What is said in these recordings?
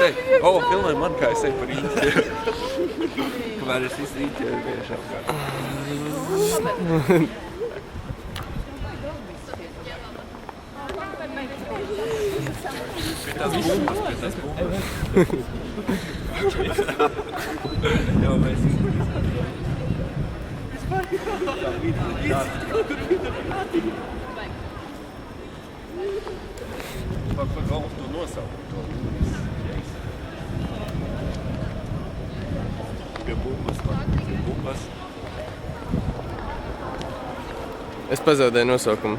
eju, filmē man, kā es eju par īņķi. Kamēr es visu īņķi jau vienkārši apkārt. Pie tās bumbas. Jau mēs Pa galvu to nosaukt. Pie bumbas. Es pazaudēju nosaukumu.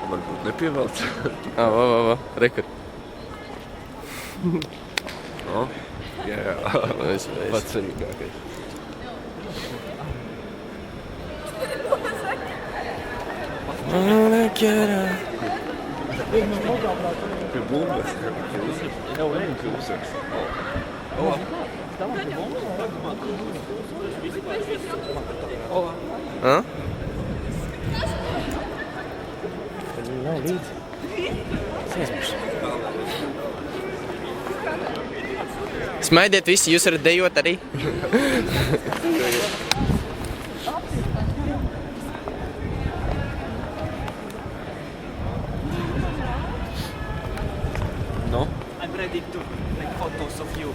Varbūt nepievelc. Va, rekord. Jā. Pats svarīgākais. Pie bumbas. Jau pie uzsaks. Nav līdzi. Smaidiet visi, jūs varat dejot arī. No? I'm ready to take photos of you.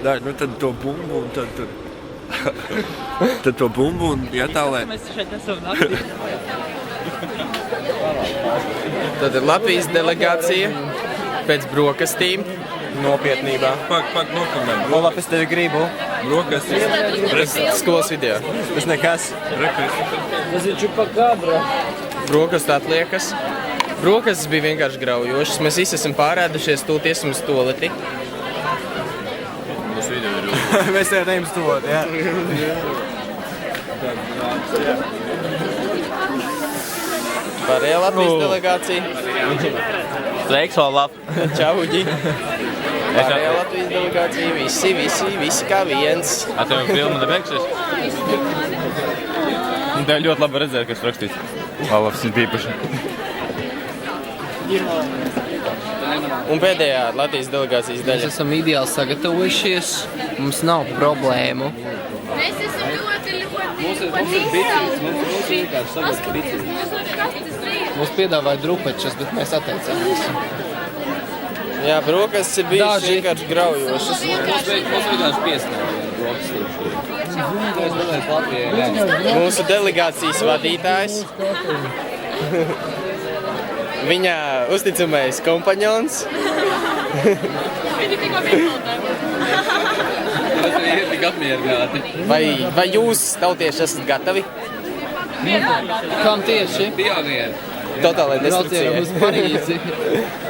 Nē, nu tad to bumbu un tad to bumbu un ietālē. Mēs šeit esam naktī. Tad ir Latvijas delegācija pēc brokastīm nopietnībā. Pak, nofilmē. Olaf, es tevi gribu. Brokastis. Skolas video. Tas nekas. Tas ir čupakabra. Brokastu atliekas. Brokastis bija vienkārši graujošas. Mēs visi esam pārēdušies, tūliesim uz toleti. Mēs tev neim stulot, jā. Pārējā Latvijas delegācija. Sveiks, Olaf. Čau, Uģi. Pārējā Latvijas delegācija. Visi kā viens. Tev filmu nebeigsies? Tev ļoti labi redzēt, kas rakstīts. Olafs ir īpaši. Un pēdējā Latvijas delegācijas daļa. Mēs esam ideāli sagatavojušies, mums nav problēmu. Mēs esam ļoti Mums piedāvāja drupečas, bet mēs atteicāmies. Jā, brokastis ir bijušas vienkārši graujošas. Mums vienkārši piesnāja. Mūsu delegācijas vadītājs. Viņa uzticamais kompaņons. Viņi tikko vienotēm. Viņi ir tik apmierināti. Vai jūs, tautieši, esat gatavi? Kam tieši? Pionieri. Totālai destrukcijai. Braucienam uz Parīzi.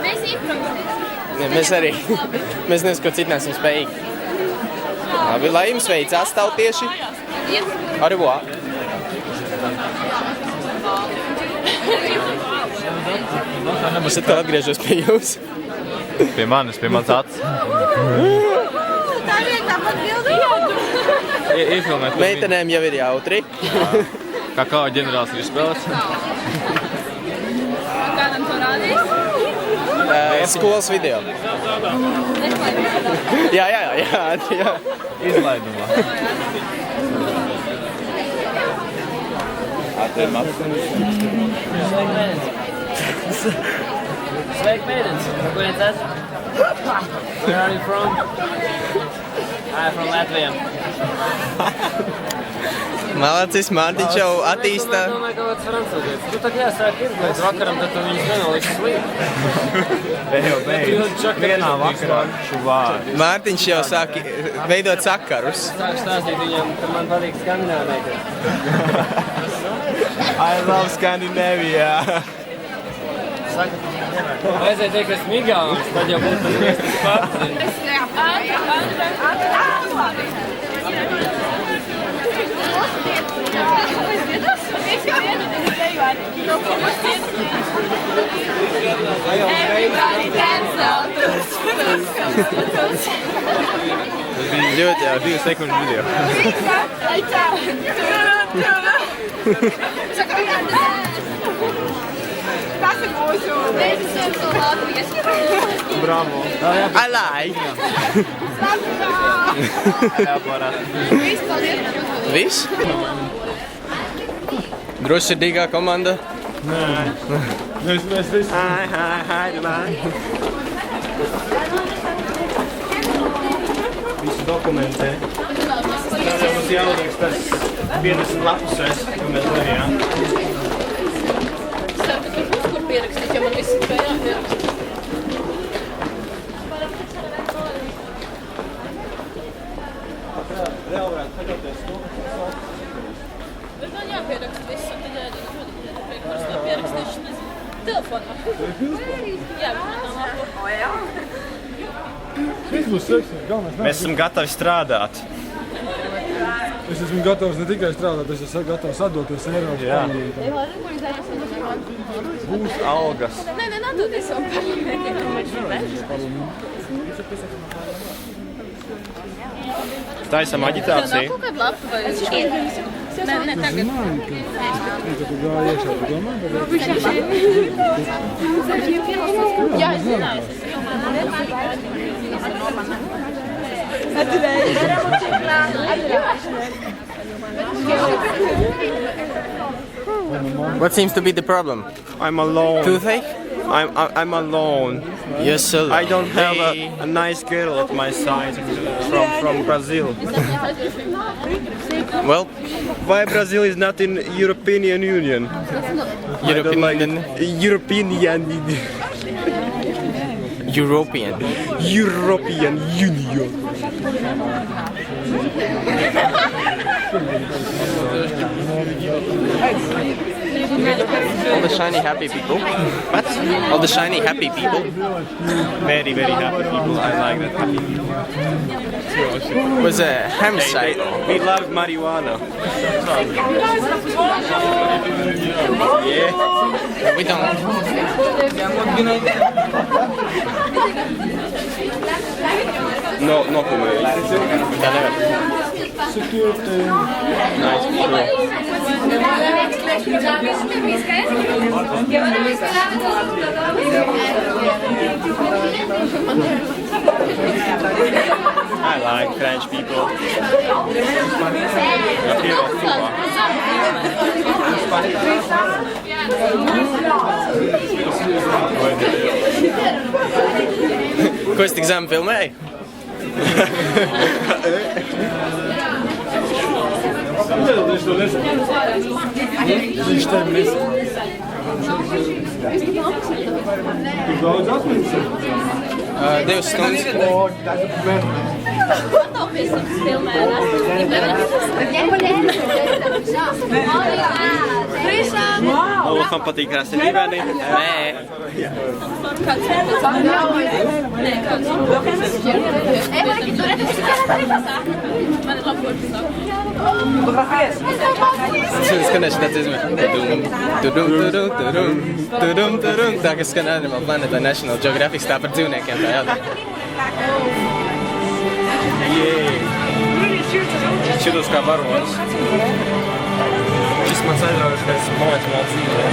Mēs improvisēsim. Mēs arī. Mēs nezinu, ko citu neesam spējīgi. Labi, lai jums veicās, tautieši. Au revoir. Es atkal atgriežos pie jums. Pie manis acis. Tā vietā pat bildījāt. Iefilmēt. Meitenēm jau ir jautri. Kā ģenerāls ir spēlēts? Kādam to rādīs? Skolas video. Jā. Izlaidumā. Sveiki, mēdens! Kurienes esat? Where are you from? I'm from Latvia. Malacis, Mārtiņš jau attīstā. Es domāju, ka kāds francūzietis. Tu tak jāsāk ir līdz vakaram, tad tu viņus nenoliks slīd. Vienā vakarā šuvāri. Mārtiņš jau sāk veidot sakarus. Sāku stāstīt viņam, ka man patīk Skandināvija. I love Scandinavia. Saka, vajadzēja teikt, ka esmu Igaunis, tad jau būtu tas viestis pats. Everybody dance now. Tas bija ļoti jau 2 sekundžu video. Tas Bravo. I like. Viss? Drošsirdīgā komanda. Visu dokumentē. Tas jau mums jāuzrakst tas 50 lapusēs, ko mēs darījām. Kur pierakstīt, ja man viss spējām pierakstīt? Vēl varētu paļauties to, Bet man jāpierakst viss, un tad jāpierakstīt pierakstīšanas telefonā. Jā, bet man nav lapu. mēs esam gatavi strādāt. Es esmu gatavs ne tikai strādāt, es esmu gatavs atdoties Eiropas parlamentā. Būs algas. Nē, atdoties savu Taisam aģitāciju. Kaut kādu lapu vai Nē, tagad. Kad tu gāji iekšā, tu domā, Jā, es zināju. What seems to be the problem? I'm alone. Toothache? I'm alone. You're so I don't have lonely. a nice girl at my side from Brazil. Well, Why Brazil is not in European Union? European. European Union. All the shiny happy people. What? All the shiny happy people. Very, very happy people. I like that happy people. Was a ham site. We love marijuana. Yeah. We don't. No comment. Nice. I like French people. Ko es tik zem filmēju? Viņš tev nesaka. Tu daudz atmiņas? 2 stundas. Olafam patīk krāsni dīvaini. Nē. Skanēšu tāds izmēr. Tā, kas skan Animal Planet vai National Geographic, tā par dzīvniekiem tā jādara. Šitos kā baronis. Šis mans aizraujušais moments manā dzīvē.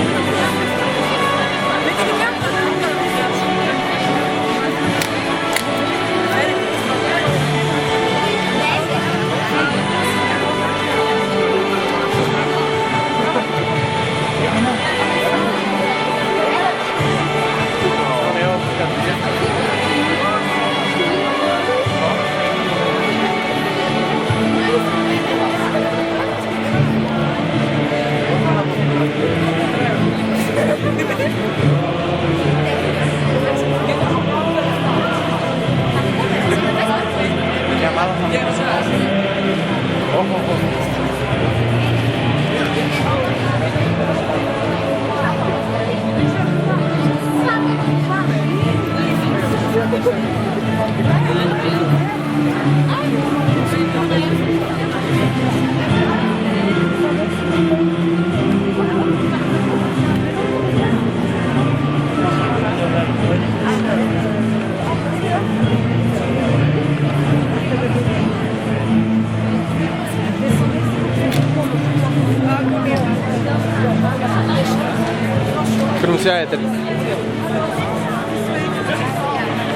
ēt?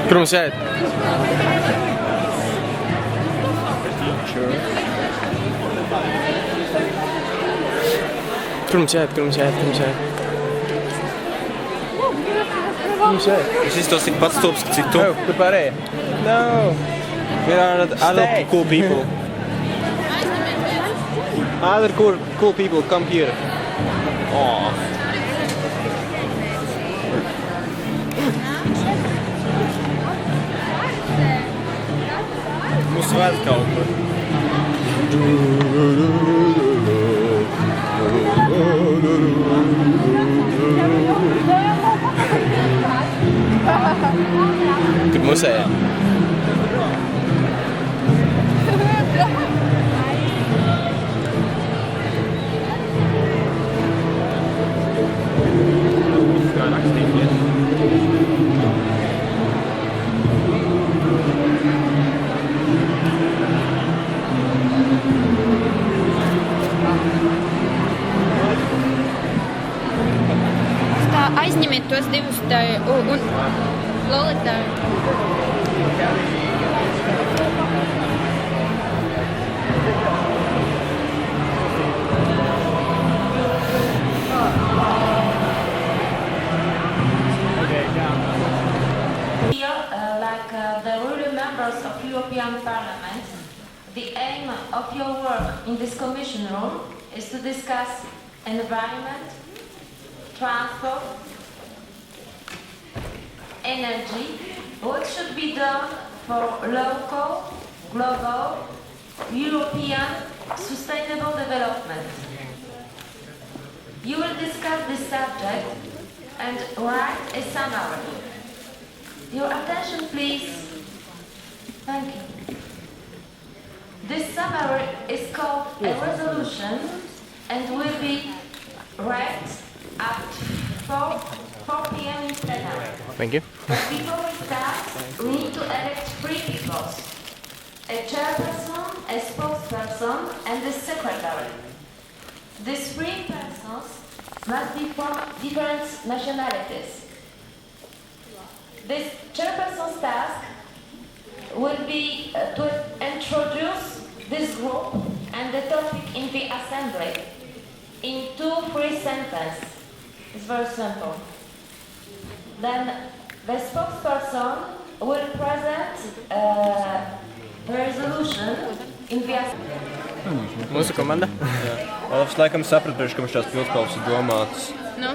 Kur mums ēt? Kur mums ēt? Es iztos tik pats stulbs, cik tu. Kur pārējie? No! There are other cool people. Other cool people, come here. Oh. Mums vajag kaut ko. Kur musējā? Aizņemiet tos divus un Lolitai. The ruling members of European Parliament, the aim of your work in this commission room is to discuss environment, transport, energy, what should be done for local, global, European sustainable development. You will discuss this subject and write a summary. Your attention, please. Thank you. This summary is called a resolution and will be read at 4 p.m. in plenary. Thank you. But before we start, we need to elect 3 people. A chairperson, a spokesperson, and a secretary. These 3 persons must be from different nationalities. This chairperson's task will be to introduce this group and the topic in the assembly in 2-3 sentences. It's very simple. Then the spokesperson will present the resolution in the assembly. Mūsu komanda? Es laikam sapratuši, ka mums šās pilskalpas ir domātas. Nu?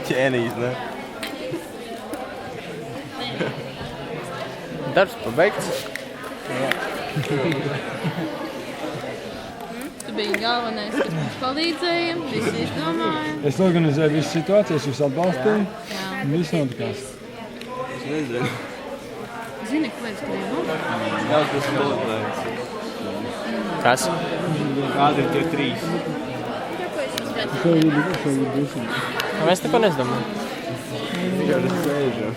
Ķēnijas, ne? Darbs pabeigts. Tu biji galvenais, kas mums palīdzēja, visi izdomāja. Es organizēju visas situācijas, jūs atbalstīju. Jā. Viss notikās. Es nezinu. Zini, ko es gribu? Jā, tas ir Lolitais. Kas? Kādi ir tie 3? Šo gribu būsim. Mēs neko nezdomājam. Tikai es sēžu.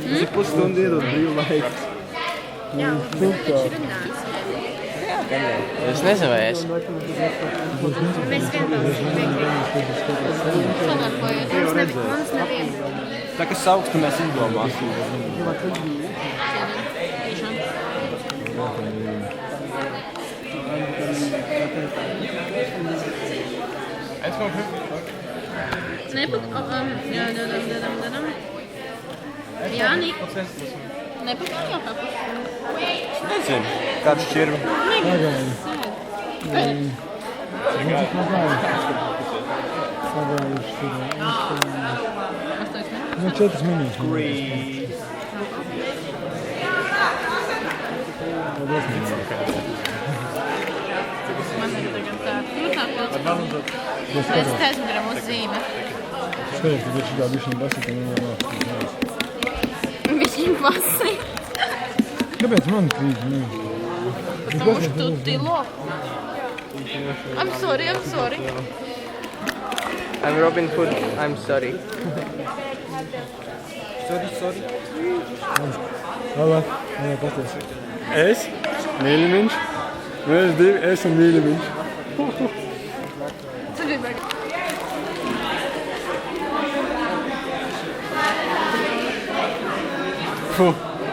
Cik pusstundu iedod brīvu laiku? Jā, bet taču runās. Es nezinu, vai es. Mēs vienbalsīgi piekrītam. Sadarbojies. Mums neviena. Tā, kas sauks, ka mēs izdomāsim. Jāni, nepatīk jau kāpēc? Nezinu, kāds šķirvi. No 4 minūtes. Es aizmiram uz zīme. Skaties, ka viņš kā bišķiņ basīt, un vēl Bišķiņ basīt. Kāpēc man krīt? Потому что ты лох. I'm sorry. I'm Robin Hood, I'm sorry. Sorry. Labāk, pasties. Es, Mīļumiņš. Mēs 2, es un Mīļumiņš.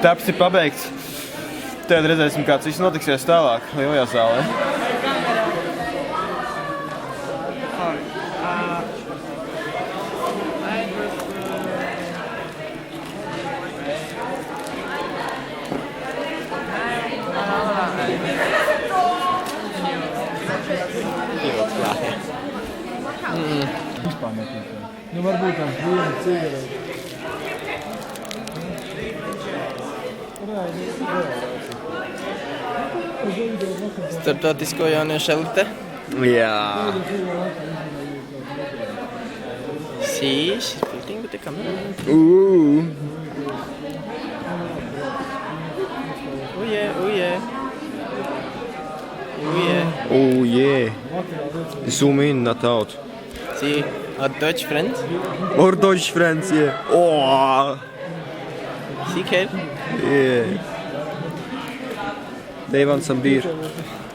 Taps ir pabeigts. Tad redzēsim, kāds viss notiksies tālāk lielajā zālē. Vispār nepīkā. Nu, varbūt tās viena cigarete. Starptautisko jauniešu elite. Jā. See, she's flirting with the camera. Oh yeah, oh yeah. Oh yeah. Oh yeah. Zoom in, not out. See, our Dutch friends. Our Dutch friends, yeah. Oh. See, Kev? Yeah. They want some beer.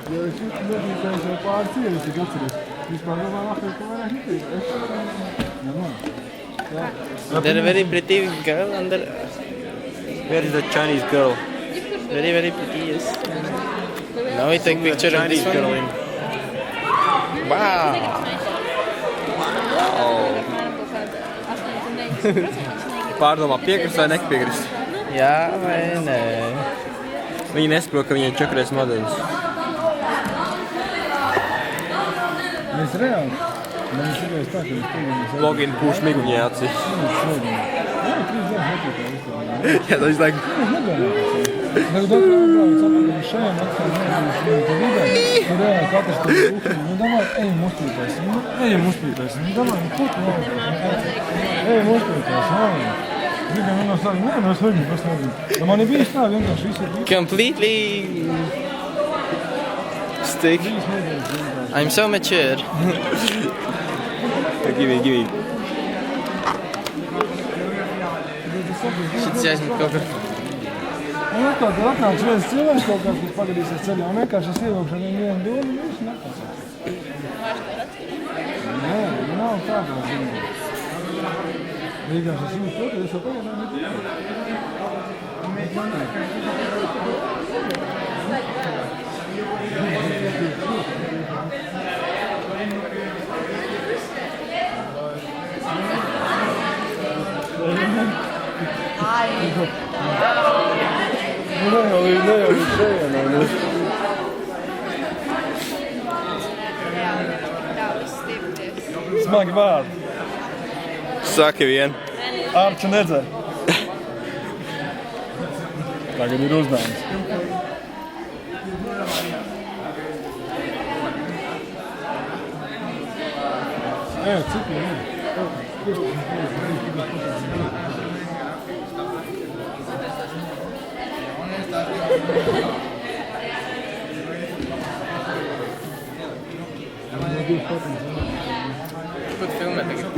Jo es nepīkāju jau pāri cievis, tik atceries. Vispār domāju, labi, ka vairāk nepīkāju. They're a very pretty girl and they're Where is the Chinese girl? very, very pretty, yes. Now we take picture of this Chinese girl one. in. Wow! Pārdomā, piekrist vai nepiekrist? Jā vai nē? Viņi nesaprot, ka viņai čakarēs modelis. Mēs reāli. Man tikai tā, ka mēs pieņemam. Login pūš miguņai acī. Jā, 3 dienas nepīkāju vispār. Jā, tas like... Es nedomāju. Tagad otrā atbrauc apakaļ šajām atkal nevis te vidē. Tur reāli katrs tur ukrīt. Nu, domāju, ejam uzpītēsim. Ejam uzpītēsim. Domāju, ko tu vēl? Ejam uzpītēsim. Gribam vienos arī, nē, mēs varam pastāvīt. Man ir bijis tā, vienkārši visi ir bijis. Completely stick. I'm so mature. Give me. Šit aizmet kaut kur. Un atkal tur atnāc viens cilvēks kaut kāds, kas pagadīsies ceļā. Un vienkārši es ievilkšu ar viņu vienu domu, un viņš nepasaka. Nē, nav tādā ziņā. Vienkārši es jūtu to, ka es jau pagaidām ne jau līdz šejienai, nu. Smagi vārdi. Saki vien. Arču nedzer. Tagad ir uzdevums. Cik jau ir? Kur filmē tagad?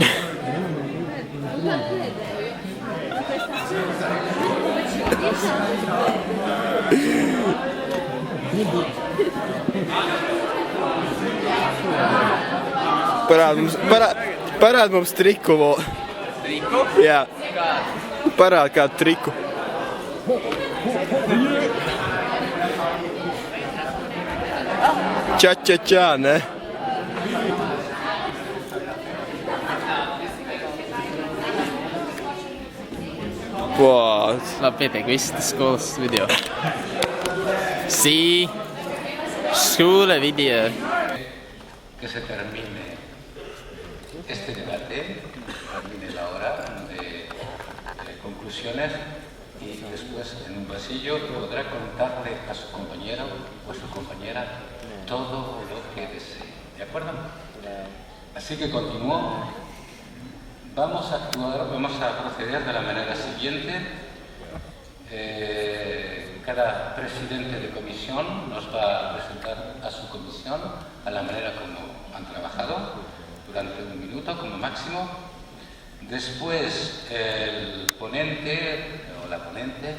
Parād mums triku vēl. Triku? Jā. Parād kādu triku. Ča, ne? What? Labi, pietiek, viss tas skolas video. Sí, skole video. Que se termine este debate, termine la hora de conclusiones y después en un pasillo podrá contarle a su compañero o su compañera todo lo que desee. ¿De acuerdo? Así que continúo. Vamos a proceder de la manera siguiente. Cada presidente de comisión nos va a presentar a su comisión a la manera como han trabajado, durante 1 minuto como máximo. Después el ponente o la ponente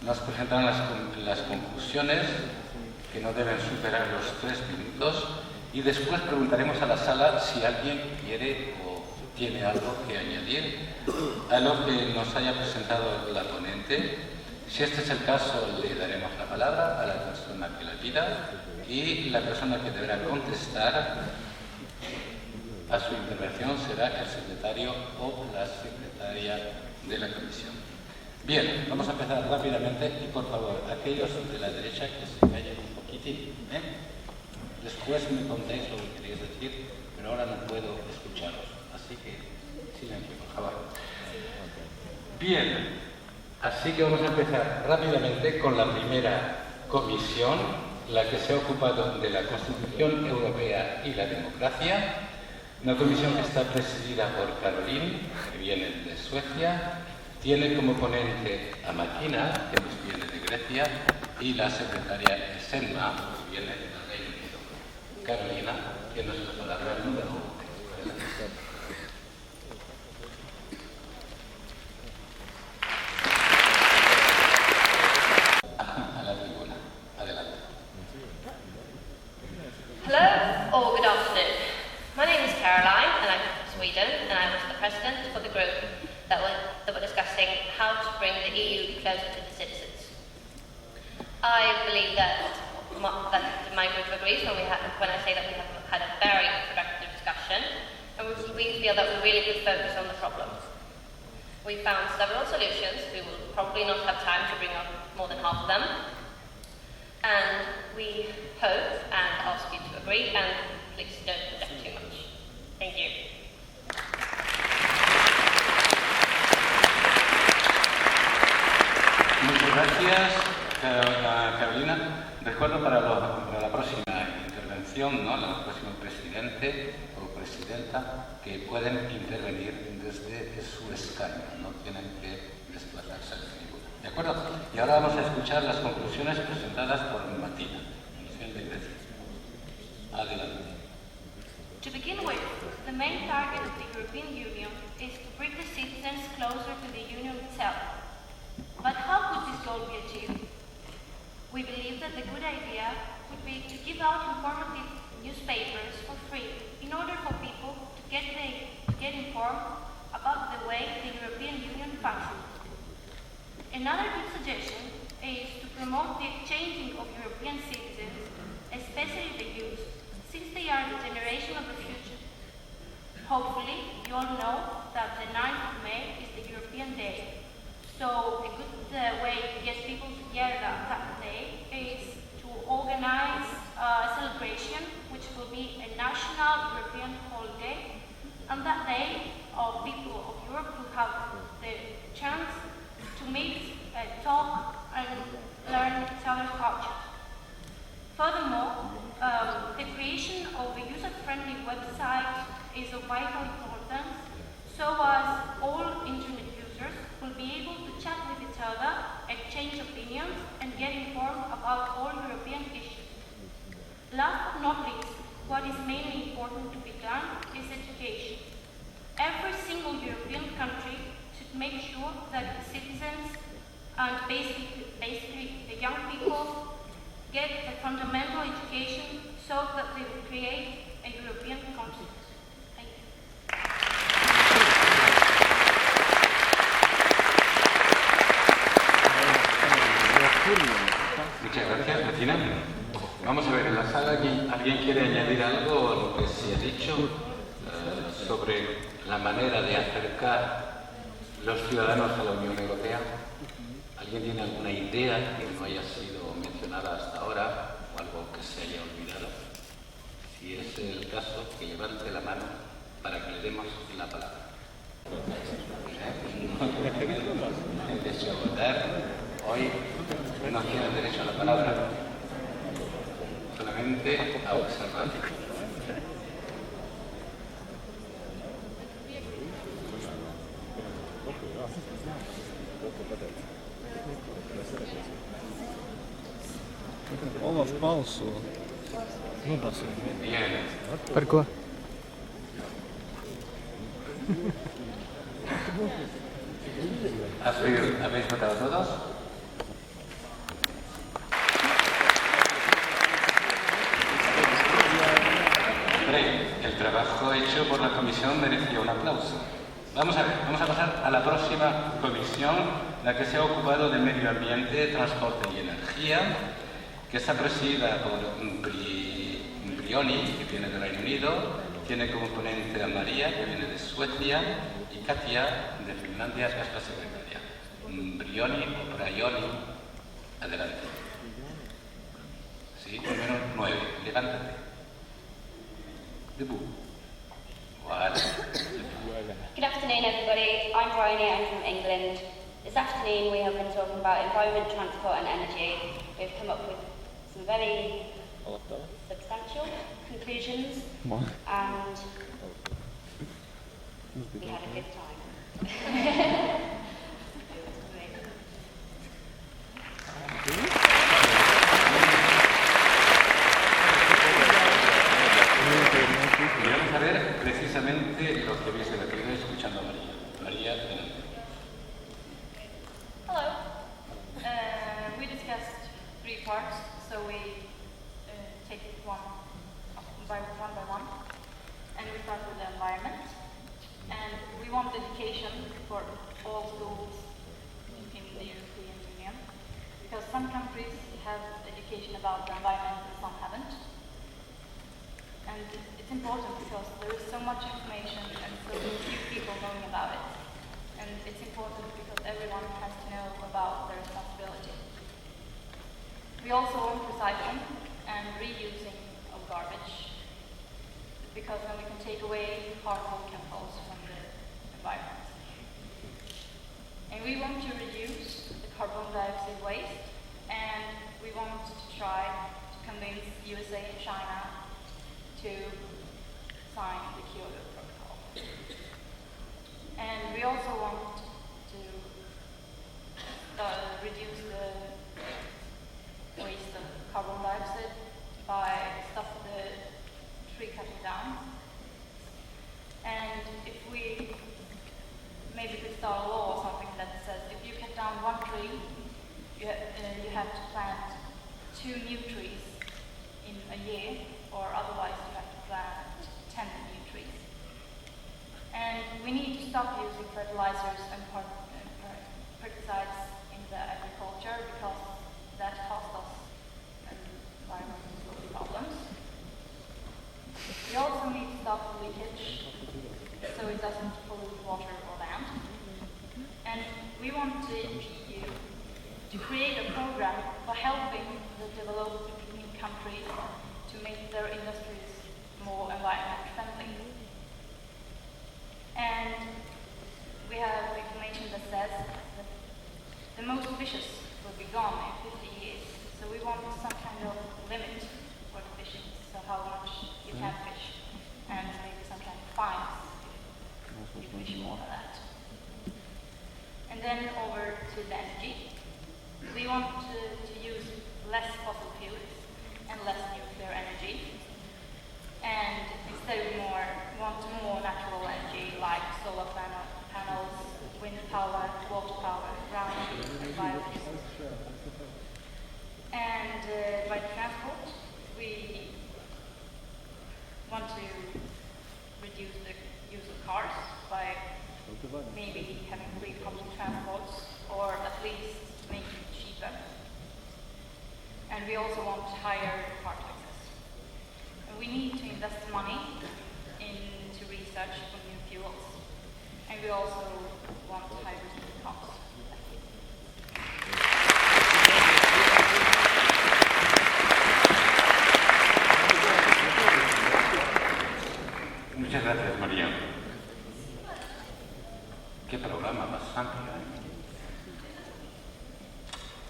nos presentarán las conclusiones, que no deben superar los 3 minutos, y después preguntaremos a la sala si alguien quiere o tiene algo que añadir a lo que nos haya presentado la ponente. Si este es el caso, le daremos la palabra a la persona que la pida y la persona que deberá contestar a su intervención será el secretario o la secretaria de la comisión. Bien, vamos a empezar rápidamente y por favor, aquellos de la derecha que se callen un poquitín. Después me contéis lo que queréis decir, pero ahora no puedo escucharos, así que silencio, por favor. Bien, así que vamos a empezar rápidamente con la primera comisión, la que se ha ocupado de la Constitución Europea y la democracia, una comisión que está presidida por Caroline, que viene de Suecia, tiene como ponente a Makina, que nos viene de Grecia, y la secretaria Selma, que viene del Reino Unido. Carolina, tienes la palabra número 1. A la tribuna. Adelante. Hello, or good afternoon. My name is Caroline, and I'm from Sweden, and I was the president for the group that were discussing how to bring the EU closer to the citizens. I believe that my group agrees when I say that we have had a very productive discussion, and we feel that we really could focus on the problems. We found several solutions. We will probably not have time to bring up more than half of them, and we hope and ask you to agree, and please don't project too much. Thank you. Muchas gracias, Carolina. Recuerdo para la próxima intervención, ¿no? El próximo presidente o presidenta, que pueden intervenir desde su escaño, no tienen que desplazarse al tribuna. ¿De acuerdo? Y ahora vamos a escuchar las conclusiones presentadas por Martina, Comisión de Grecia. Adelante. To begin with, the main target of the European Union is to bring the citizens closer to the Union itself. But how could this goal be achieved? We believe that the good idea would be to give out informative newspapers for free in order for people to get informed about the way the European Union functions. Another good suggestion is to promote the exchanging of European citizens, especially the youth, since they are the generation of the future. Hopefully, you all know that the 9th of May is the European Day. So a good way to get people together that day is to organize a celebration which will be a national European holiday, and that day people of Europe will have the chance to meet, talk and learn each other's cultures. Furthermore, the creation of a user-friendly website is of vital importance, so as all internet users will be able to chat with each other, exchange opinions, and get informed about all European issues. Last but not least, what is mainly important to be done is education. Every single European country should make sure that the citizens and basically the young people get a fundamental education so that they will create a European continent. Thank you. Muchas gracias, Martina. Vamos a ver, en la sala ¿alguien quiere añadir algo a lo que se ha dicho sobre la manera de acercar los ciudadanos a la Unión Europea? ¿Alguien tiene alguna idea que no haya sido mencionada hasta ahora o algo que se haya olvidado? Si es el caso, que levante la mano para que le demos la palabra. El derecho a votar hoy no tiene derecho a la palabra, solamente a observar. Olaf balso. Nobalso. Bien. Par ko? ¿Habéis votado todos? El trabajo hecho por la comisión merecía un aplauso. Vamos a ver, vamos a pasar a la próxima comisión, la que se ha ocupado de medio ambiente, transporte y energía, que está presidida por Brioni, que viene del Reino Unido, tiene como ponente a María, que viene de Suecia, y Katia, de Finlandia, que es la secretaria. Brioni o Braioni, adelante. Sí, número 9, levántate. Debut. Voilà. Good afternoon, everybody. I'm Bryony, I'm from England. This afternoon we have been talking about environment, transport and energy. We've come up with some very substantial conclusions and we had a good time. Y vamos a ver precisamente lo que veis de la tele escuchando a María. María, adelante. Hello. We discussed 3 parts, so we take it one by one. And we start with the environment. And we want education for all schools in the European Union. Because some countries have education about the environment and some haven't. And it's important because there is so much information and so few people knowing about it. And it's important because everyone has to know about their responsibility. We also want recycling and reusing of garbage, because then we can take away harmful chemicals from the environment. And we want to reduce the carbon dioxide waste, and we want to try to convince USA and China to sign the Kyoto Protocol. And we also want to reduce the waste of carbon dioxide by stopping the tree cutting down. And if we maybe could start a law or something that says if you cut down 1 tree, you have to plant 2 new trees in a year, or otherwise you have to plant 10 new trees. And we need to stop using fertilizers and pesticides in the agriculture, because that costs us environmental problems. We also need to stop the leakage so it doesn't pollute water or land. And we want the EU to create a program for helping the developing countries to make their industries more environment friendly. And we have information that says that the most fishes will be gone in 50 years. So we want some kind of limit for the fishing, so how much you can fish, and maybe some kind of fines if you fish more than that. And then over to the energy. We want to use less fossil fuels and less nuclear energy, and instead we want more natural energy like solar panels, wind power, water power, ground heat, and biofuels. And by transport, we want to reduce the use of cars by maybe having free public transports, or at least make it cheaper. And we also want higher car taxes. And we need to invest money into research for new fuels. And we also want hydrogen cars. Muchas gracias, María. Qué programa más amplio, ¿eh?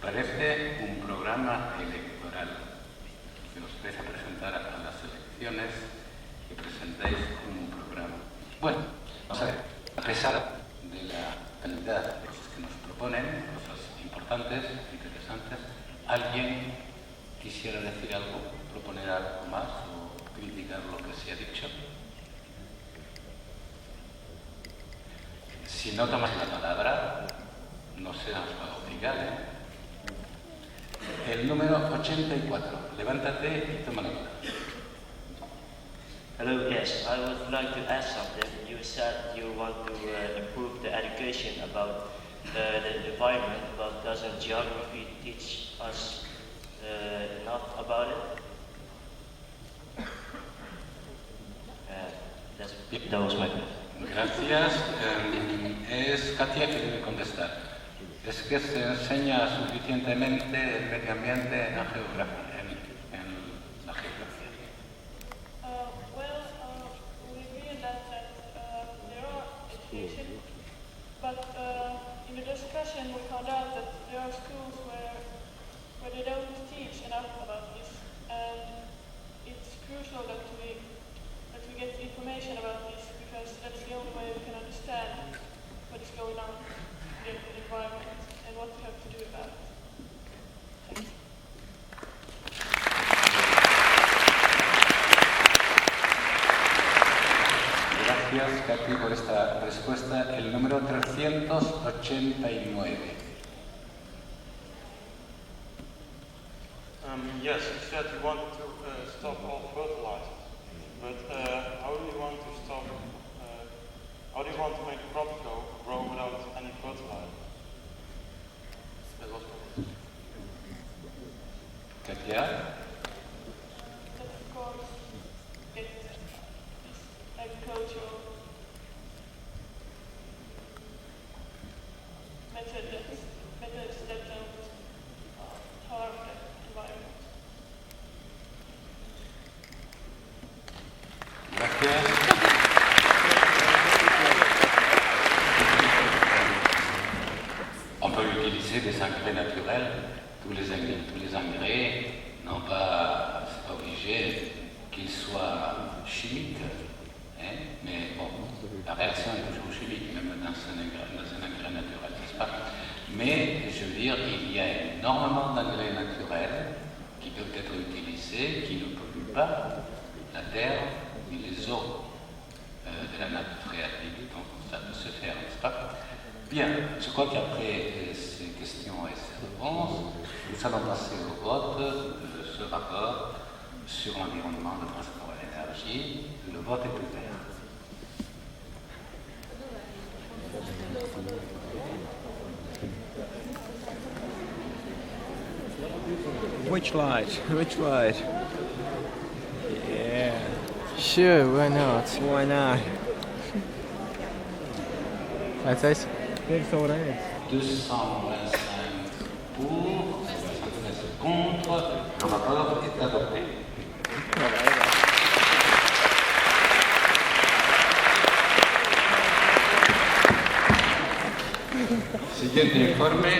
Parece un programa electoral que os vais a presentar a las elecciones, que presentáis un programa. Bueno, vamos a ver, a pesar de la cantidad de cosas que nos proponen, cosas importantes, interesantes, ¿alguien quisiera decir algo, proponer algo más o criticar lo que se ha dicho? Si no tomas la palabra, no se os va a obligar, ¿eh? El número 84. Levántate y toma la palabra. Hello, yes, I would like to ask something. You said you want to improve the education about the environment, but doesn't geography teach us enough about it? That was my question. Gracias. Es Katia que debe contestar. ¿Es que se enseña suficientemente el medio ambiente en la geografía? En la geografía? We agree in that there are education, but in the discussion we found out that there are schools where they don't teach enough about this, and it's crucial that we get information about this, because that's the only way we can understand what is going on in the environment and what we have to do about it. Thanks. Gracias, Katy, por esta respuesta. El número 389. Yes, you said you wanted to stop all fertilizers, but how do you want to stop? How do you want to make the crop grow without any fertilizer? That was my question. Katia? Of course, it's agricultural methods that don't harm the environment. Gracias. On peut utiliser des engrais naturels. Tous les engrais n'ont pas, c'est pas obligé qu'ils soient chimiques, hein, mais bon, la réaction est toujours chimique, même dans un engrais naturel, n'est-ce pas? Mais je veux dire, il y a énormément d'engrais naturels qui peuvent être utilisés, qui ne polluent pas la terre ni les eaux de la nappe phréatique, donc ça peut se faire, n'est-ce pas? Bien, je crois qu'après ces questions et ces réponses, nous allons passer au vote de ce rapport sur l'environnement, le transport et l'énergie. Le vote est ouvert. Which light? Which light? Yeah. Sure, why not? Why not? Vecais? 225 pour, 73 contre, le rapport est adopté. Siguiente informe,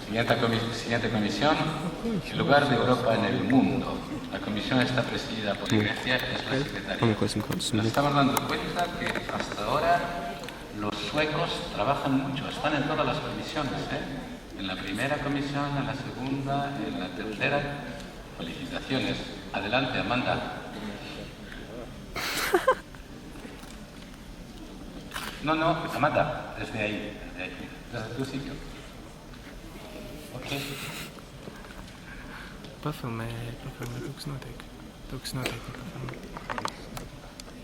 siguiente comisión, el lugar de Europa en el mundo. La comisión está presidida por Grecia, es la secretaria. Nos estamos dando cuenta que hasta ahora los suecos trabajan mucho, están en todas las comisiones, en la primera comisión, en la segunda, en la tercera. Felicitaciones. Adelante, Amanda. No, Amanda, desde ahí, desde tu sitio. Ok. Pafilmē, kaut kas notiek.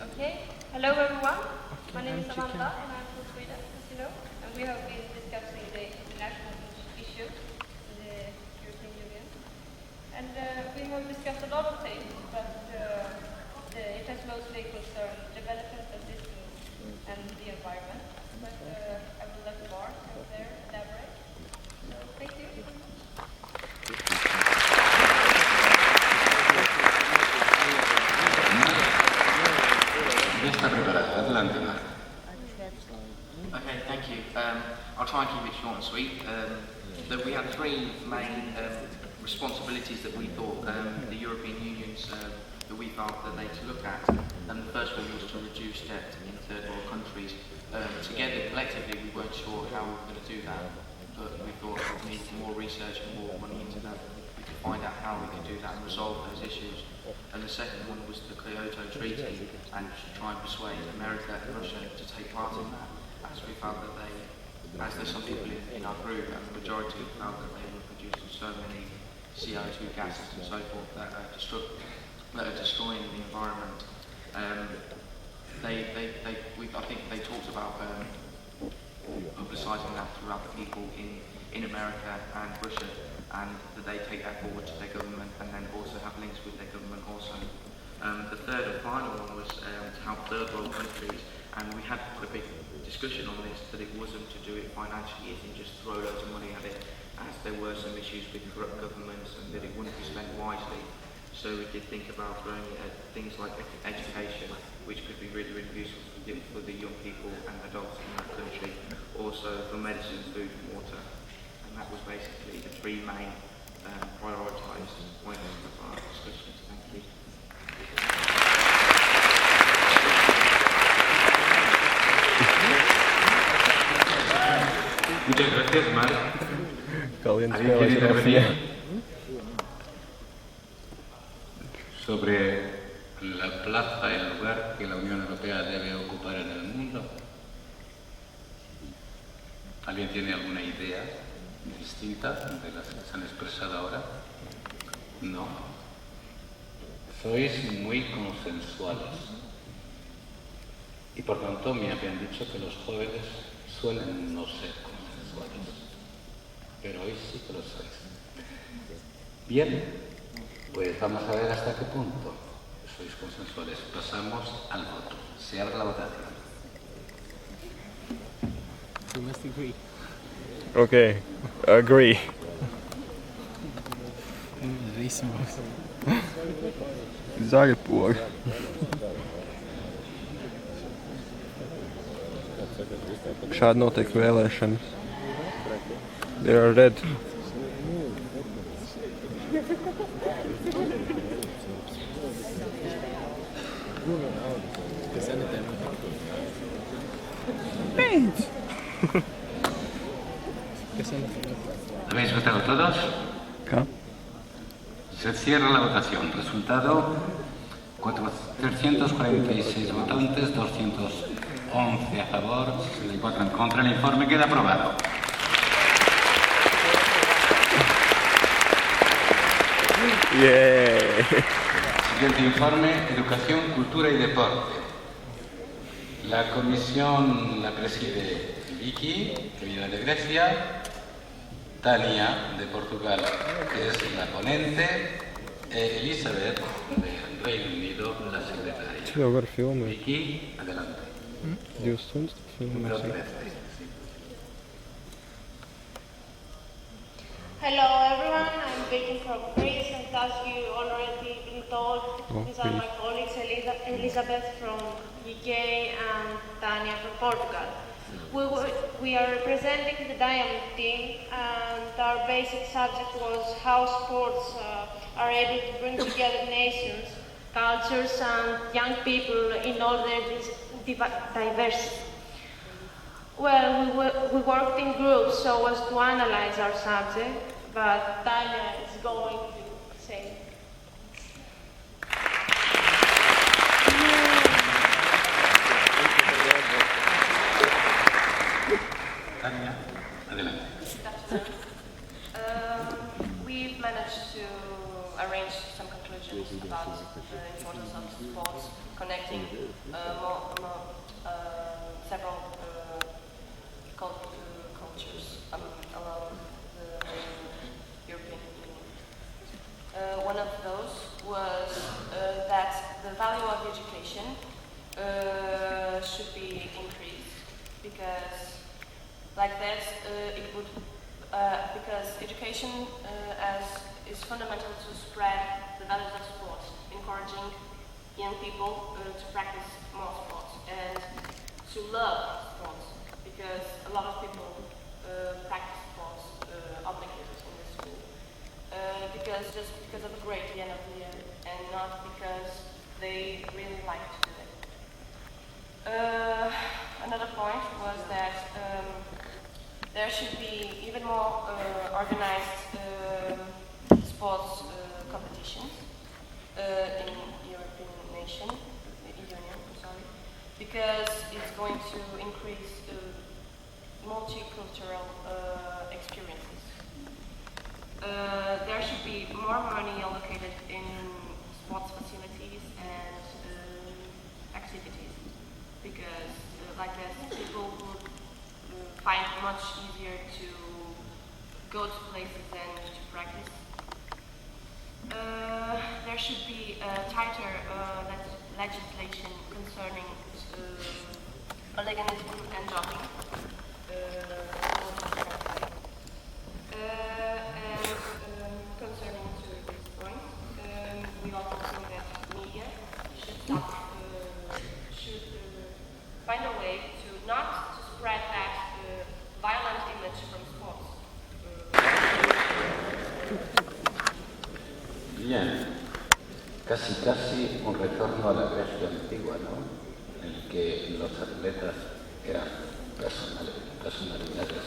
Okay, hello everyone. My name is Amanda and I'm from Sweden, as you know. And we have been discussing the international issues in the European Union. And we have discussed a lot of things, but it has mostly concerned development of systems and the environment. But I will let Mark over there elaborate. So thank you. Ya está preparada. Adelante, Mark. Okay, thank you. I'll try and keep it short and sweet. We had three main responsibilities that we thought the European unions that we felt that they to look at. And the first one was to reduce debt in third world countries. Together, collectively, we weren't sure how we were going to do that, but we thought we needed more research and more money into that. We could find out how we could do that and resolve those issues. And the second one was the Kyoto Treaty, and try and persuade America and Russia to take part in that, as we felt that they, as there's some people in our group, and the majority felt that they were producing so many CO2 gases and so forth that are destroying the environment. I think they talked about publicising that throughout the people in America and Russia, and that they take that forward to their government and then also have links with their government also. The third and final one was to help third world countries, and we had quite a big discussion on this, that it wasn't to do it financially and just throw loads of money at it, as there were some issues with corrupt governments and that it wouldn't be spent wisely. So we did think about throwing it at things like education, which could be really, really useful for the young people and adults in that country, also for medicine, food and water. And that was basically the three main prioritised points of our discussions. Thank you. Muchas gracias, Mar. ¿Alguien quiere intervenir sobre la plaza, el lugar que la Unión Europea debe ocupar en el mundo? ¿Alguien tiene alguna idea distinta de las que se han expresado ahora? No. Sois muy consensuales. Y por tanto me habían dicho que los jóvenes suelen no ser consensuales. Pero hoy sí que lo sois. Bien, pues vamos a ver hasta qué punto sois consensuales. Pasamos al voto. Se abre la votación. We must agree. Okay, agree. Zaļpog. Šādi notiek vēlēšanas. They are red. Pint. ¿Habéis votado todos? ¿Qué? Se cierra la votación. Resultado: 346 votantes, 211 a favor, 64 en contra. El informe queda aprobado. Yeah. Siguiente informe: Educación, Cultura y Deporte. La comisión la preside Vicky, que viene de Grecia, Tania, de Portugal, que es la ponente, Elizabeth, de Reino Unido, la secretaria. Jau filmēt. Vicky, adelante. 2 stundas filmēsim. Hello everyone, I'm Vicky from Greece, and as you already been told, these are my colleagues Elizabeth from UK and Tania from Portugal. We are representing the Diamond team, and our basic subject was how sports are able to bring together nations, cultures and young people in all their diversity. Well, we worked in groups so as to analyze our subject, but Tania is going to say. Tania, adelante. We've managed to arrange some conclusions about the importance of sports, connecting several cultures along the European Union. One of those was that the value of education should be increased, because like that it would because education is fundamental to spread the values of sports, encouraging young people to practice more sports and to love sports, because a lot of people practice sports obligated in the school, just because of a grade at the end of the year, and not because they really like to do it. Another point was that there should be even more organized sports competitions in European Union, because it's going to increase multicultural experiences. There should be more money allocated in sports facilities and activities, because like that people would find it much easier to go to places and to practice. There should be tighter legislation concerning hooliganism and doping. And concerning to this point, we also think that media should find a way to not to spread that violent image from sports. Bien, casi un retorno a la Grecia antigua, ¿no? En el que los atletas eran personalidades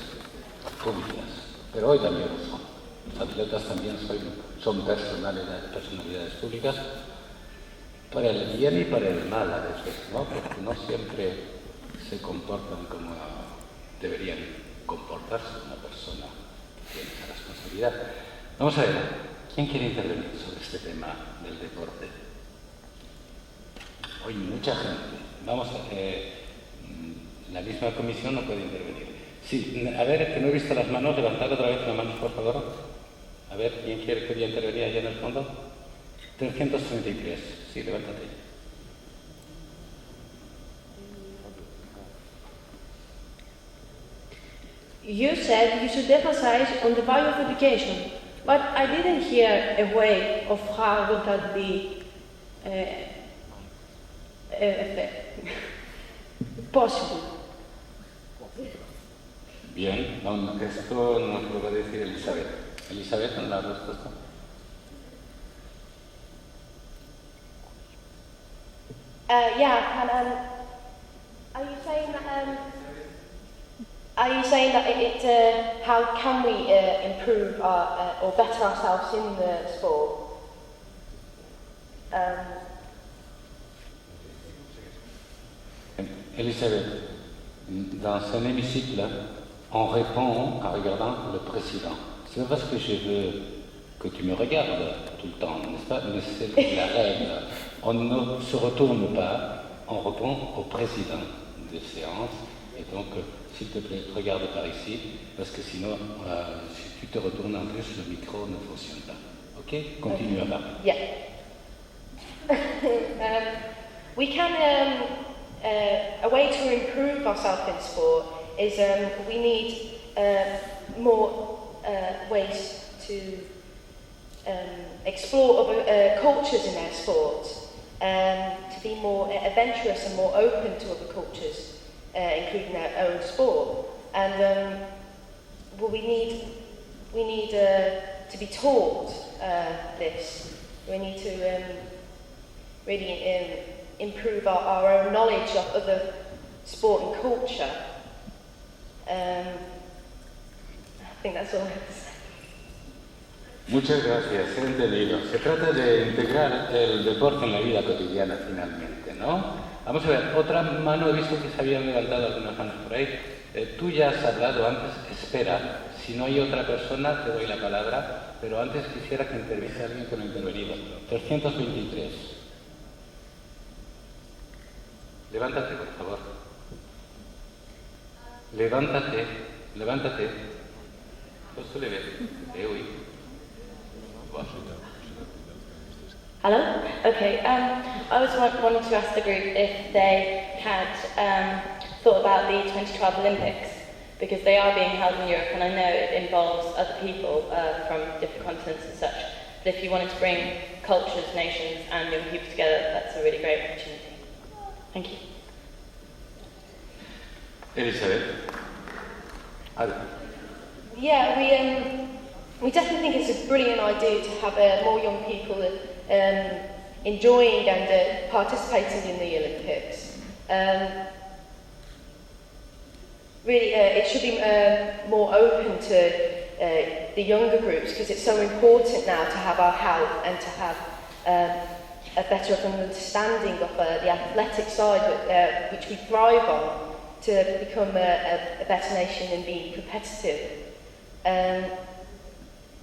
públicas, pero hoy también lo son. Los atletas también son personalidades públicas para el bien y para el mal a veces, ¿no? Porque no siempre se comportan como deberían comportarse una persona que tiene esa responsabilidad. Vamos a ver. ¿Quién quiere intervenir sobre este tema del deporte? Hoy mucha gente. Vamos a la misma comisión no puede intervenir. Sí, a ver, que no he visto las manos. Levantad otra vez las manos, por favor. A ver, ¿quién quería intervenir allá en el fondo? 333. Sí, levántate. You said you should emphasize on the value of education. But I didn't hear a way of how would that be possible. Bien, esto nos lo va a decir Elizabeth. Elizabeth, ¿la respuesta? Are you saying that how can we improve or better ourselves in the sport? Elisabeth, dans un hémicycle, on répond en regardant le président. C'est pas parce que je veux que tu me regardes tout le temps, n'est-ce pas? Mais c'est la règle. On ne se retourne pas, on répond au président des séances. Et donc, s'il te plaît, regarde par ici, parce que sinon, si tu te retournes en plus, le micro ne fonctionne pas. Ok? Continue à parler. Yeah. We can, a way to improve ourselves in sport is we need more ways to explore other cultures in our sport, to be more adventurous and more open to other cultures. Including our own sport, and well, we need to be taught this. We need to really improve our own knowledge of other sport and culture. I think that's all I have to say. Muchas gracias, he entendido. Se trata de integrar el deporte en la vida cotidiana finalmente, ¿no? Vamos a ver, otra mano, he visto que se habían levantado algunas manos por ahí. Tú ya has hablado antes, espera, si no hay otra persona te doy la palabra, pero antes quisiera que interviniese alguien que no ha intervenido. 323. Levántate, por favor. Levántate. Pues tú le ves. Hello? Okay, I was wanting to ask the group if they had thought about the 2012 Olympics, because they are being held in Europe and I know it involves other people from different continents and such, but if you wanted to bring cultures, nations and young people together, that's a really great opportunity. Thank you. Elizabeth. Yeah, we definitely think it's a brilliant idea to have more young people enjoying and participating in the Olympics. Really, it should be more open to the younger groups, because it's so important now to have our health and to have a better understanding of the athletic side, which we thrive on, to become a better nation and be competitive. And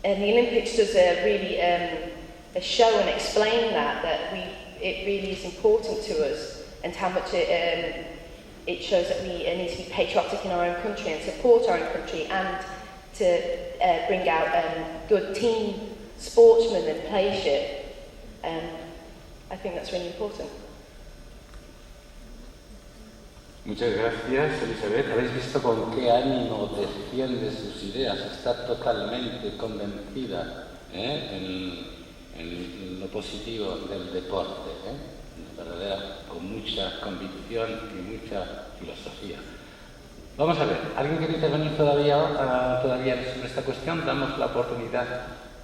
the Olympics does really show and explain that it really is important to us and how much it shows that we need to be patriotic in our own country and support our own country, and to bring out good team sportsmen and playership. I think that's really important. Muchas gracias, Elizabeth. Habéis visto con qué ánimo defiende sus ideas. Está totalmente convencida en lo positivo del deporte, con mucha convicción y mucha filosofía. Vamos a ver, ¿alguien quiere intervenir todavía sobre esta cuestión? Damos la oportunidad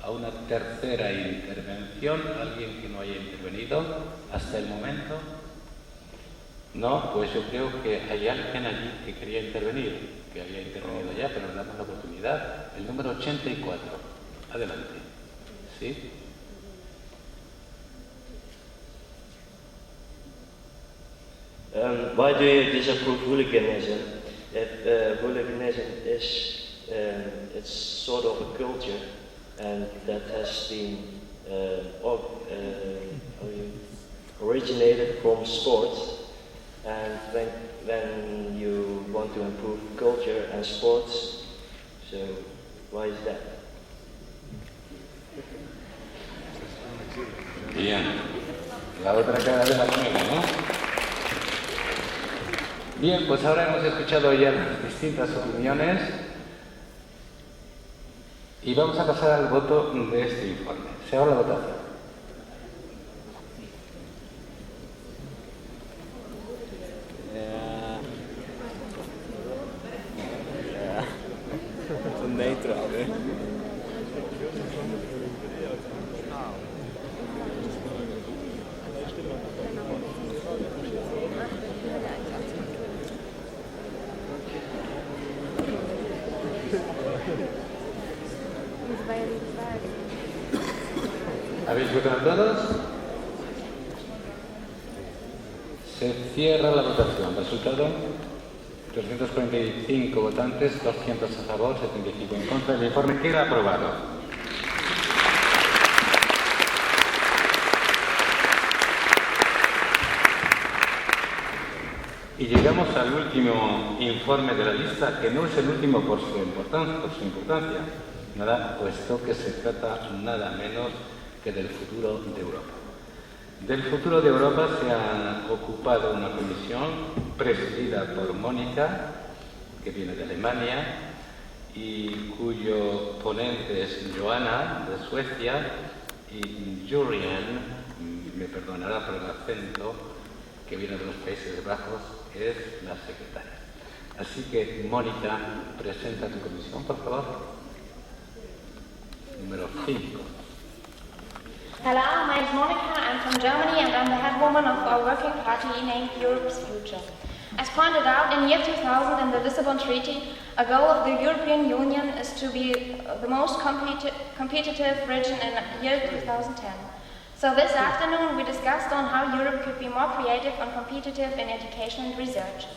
a una tercera intervención. ¿Alguien que no haya intervenido hasta el momento? No, pues yo creo que hay alguien allí que quería intervenir, que había intervenido ya, pero le damos la oportunidad. El número 84. Adelante. ¿Sí? Why do you disapprove hooliganism? If hooliganism is it's sort of a culture, and that has been originated from sports. And when you want to improve culture and sports, so why is that? Bien, la otra cara de la moneda, ¿no? Bien, pues ahora hemos escuchado ya las distintas opiniones y vamos a pasar al voto de este informe. Se abre la votación. Neutral, ¿eh? ¿Habéis votado todos? Se cierra la votación. Resultado: 345 votantes, 200 a favor, 75 en contra. El informe queda aprobado. Y llegamos al último informe de la lista, que no es el último por su importancia, nada, puesto que se trata nada menos que del futuro de Europa. Del futuro de Europa se ha ocupado una comisión presidida por Mónica, que viene de Alemania, y cuyo ponente es Johanna, de Suecia, y Jurian, me perdonará por el acento, que viene de los Países Bajos, es la secretaria. Así que, Mónica, presenta tu comisión, por favor. Número 5. Hello, my name is Monica. I'm from Germany and I'm the head woman of our working party named Europe's Future. As pointed out in year 2000 in the Lisbon Treaty, a goal of the European Union is to be the most competitive region in year 2010. So this afternoon we discussed on how Europe could be more creative and competitive in education and research.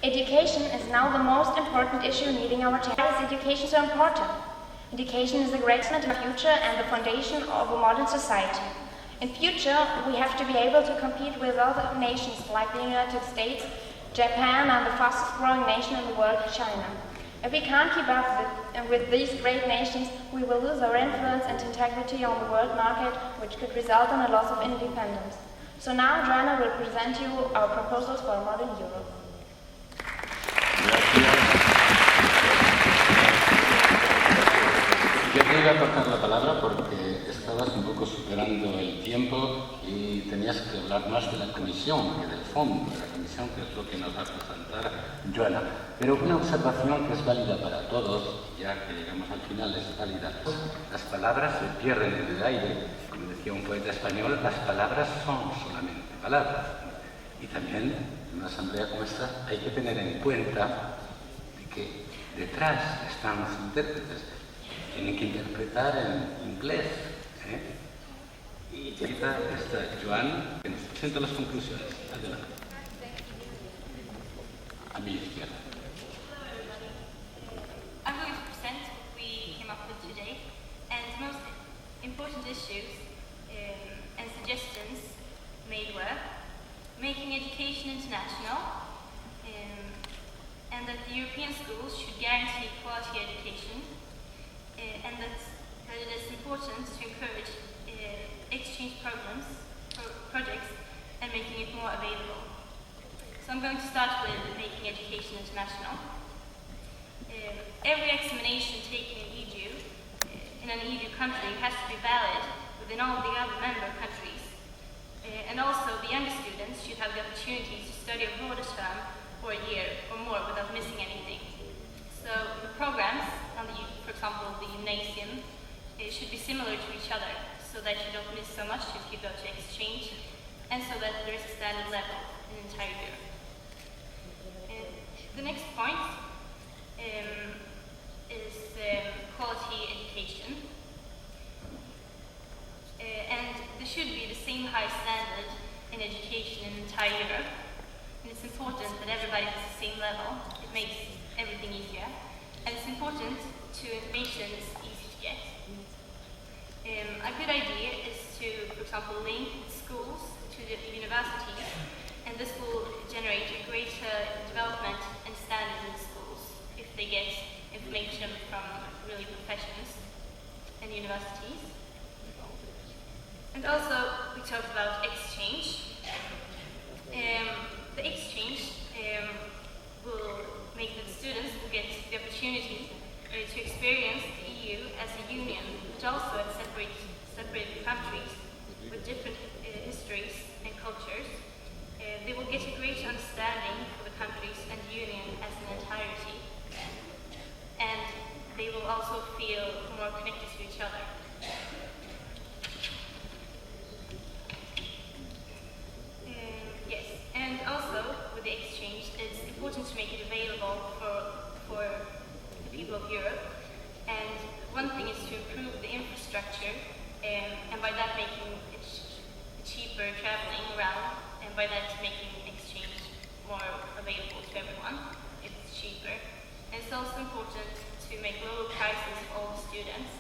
Education is now the most important issue needing our attention. Why is education so important? Education is the greatest in the future and the foundation of a modern society. In future, we have to be able to compete with other nations like the United States, Japan, and the fastest growing nation in the world, China. If we can't keep up with these great nations, we will lose our influence and integrity on the world market, which could result in a loss of independence. So now Joanna will present you our proposals for a modern Europe. Yo te iba a cortar la palabra porque estabas un poco superando el tiempo y tenías que hablar más de la comisión que del fondo de la comisión, que es lo que nos va a presentar Joana. Pero una observación que es válida para todos, ya que llegamos al final, es válida. Las palabras se pierden en el aire. Como decía un poeta español, las palabras son solamente palabras. Y también en una asamblea como esta hay que tener en cuenta de que detrás están los intérpretes. Tienen que interpretar en inglés. Y quizá está Joan, que nos presenta las conclusiones. Adelante. A mi izquierda. I'm going to present what we came up with today, and the most important issues and suggestions made were making making education international, and that the European schools should guarantee quality education, and that it is important to encourage exchange projects, and making it more available. So I'm going to start with making education international. Every examination taken in an EU country has to be valid within all the other member countries. And also, the younger students should have the opportunity to study abroad a term for a year or more without missing anything. So the programs, for example, the gymnasium, should be similar to each other, so that you don't miss so much if you go to exchange, and so that there is a standard level in the entire Europe. The next point is quality education. And there should be the same high standard in education in the entire Europe. And it's important that everybody has the same level. It makes everything easier. And it's important to information is easy to get. A good idea is to, for example, link schools to the universities, and this will generate a greater development and standard in the schools if they get information from really professions and universities. And also, we talked about exchange. The exchange will make that students will get the opportunity to experience the EU as a union, but also as separate countries with different histories and cultures. They will get a great understanding for the countries and the union as an entirety. And they will also feel more connected to each other. Yes, and also with the exchange, it's important to make it available for the people of Europe. And one thing is to improve the infrastructure, and by that making it cheaper traveling around, and by that making exchange more available to everyone. It's cheaper. And it's also important to make lower prices for all students,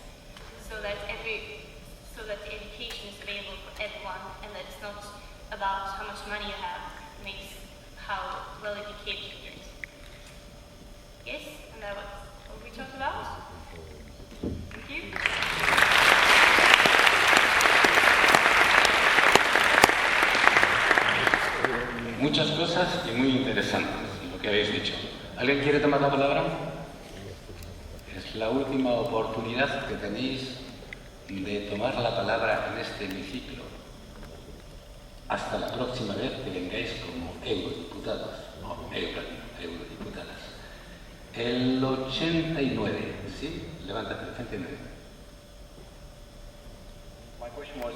so that the education is available for everyone, and that it's not about how much money you have, it makes how well educated you get. Yes, and that was what we talked about. Thank you. Muchas cosas y muy interesantes lo que habéis dicho. ¿Alguien quiere tomar la palabra? Es la última oportunidad que tenéis de tomar la palabra en este hemiciclo. Hasta la próxima vez que vengáis como eurodiputados, eurodiputadas. El 89, ¿sí? Levántate, el 89. My question was,